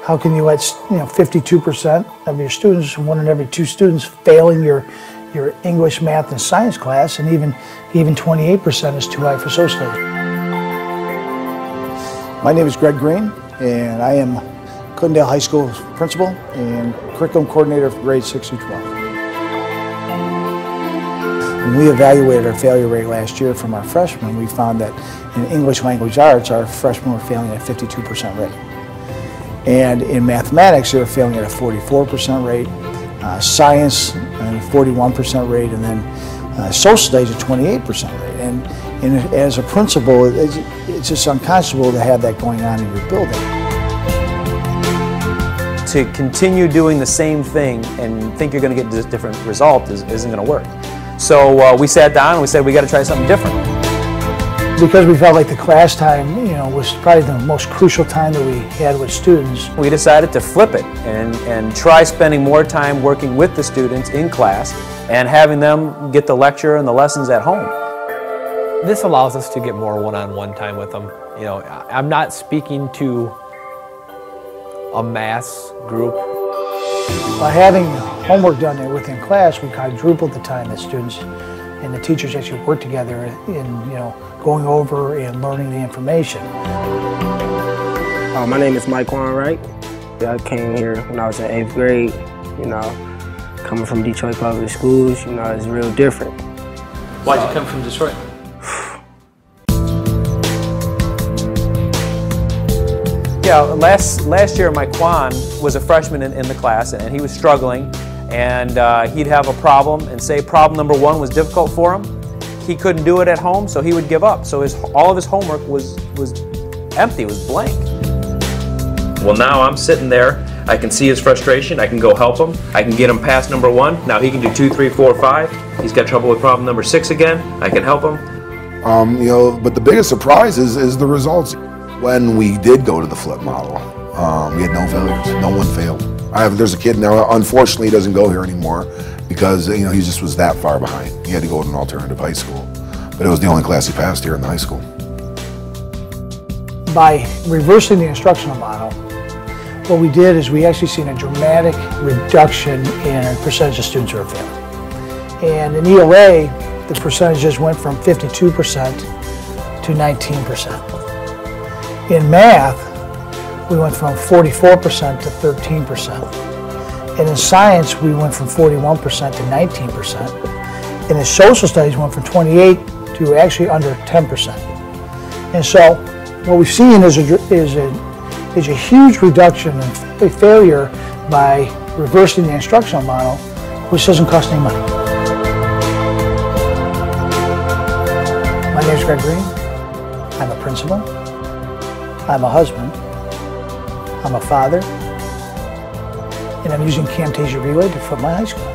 How can you let 52% of your students, 1 in every 2 students, failing your English, math, and science class, and even 28% is too high for social studies. My name is Greg Green, and I am Clintondale High School principal and curriculum coordinator for grades 6 through 12. When we evaluated our failure rate last year from our freshmen, we found that in English language arts, our freshmen were failing at a 52% rate. And in mathematics, they were failing at a 44% rate, science at a 41% rate, and then social studies at 28% rate. And as a principal, it's just unconscionable to have that going on in your building. To continue doing the same thing and think you're going to get a different result isn't going to work. So we sat down and we said we got to try something different. Because we felt like the class time, was probably the most crucial time that we had with students. We decided to flip it and try spending more time working with the students in class and having them get the lecture and the lessons at home. This allows us to get more one-on-one time with them. I'm not speaking to a mass group. By having homework done there within class, we quadrupled the time that students and the teachers actually work together in going over and learning the information. My name is Mike Wright. I came here when I was in 8th grade. Coming from Detroit Public Schools, it's real different. Why'd you come from Detroit? Yeah, last year Mike Kwan was a freshman in the class, and he was struggling, and he'd have a problem and say problem number 1 was difficult for him. He couldn't do it at home, so he would give up. So all of his homework was empty, was blank. Well, now I'm sitting there, I can see his frustration, I can go help him, I can get him past number 1, now he can do 2, 3, 4, 5. He's got trouble with problem number 6 again, I can help him. But the biggest surprise is the results. When we did go to the flip model, we had no failures. No one failed. There's a kid now, unfortunately, he doesn't go here anymore because he just was that far behind. He had to go to an alternative high school, but it was the only class he passed here in the high school. By reversing the instructional model, what we did is we actually seen a dramatic reduction in the percentage of students who are failing. And in ELA, the percentages went from 52% to 19%. In math, we went from 44% to 13%. And in science, we went from 41% to 19%. And in social studies, we went from 28 to actually under 10%. And so, what we've seen is a huge reduction in failure by reversing the instructional model, which doesn't cost any money. My name is Greg Green. I'm a principal. I'm a husband, I'm a father, and I'm using Camtasia Relay to flip my high school.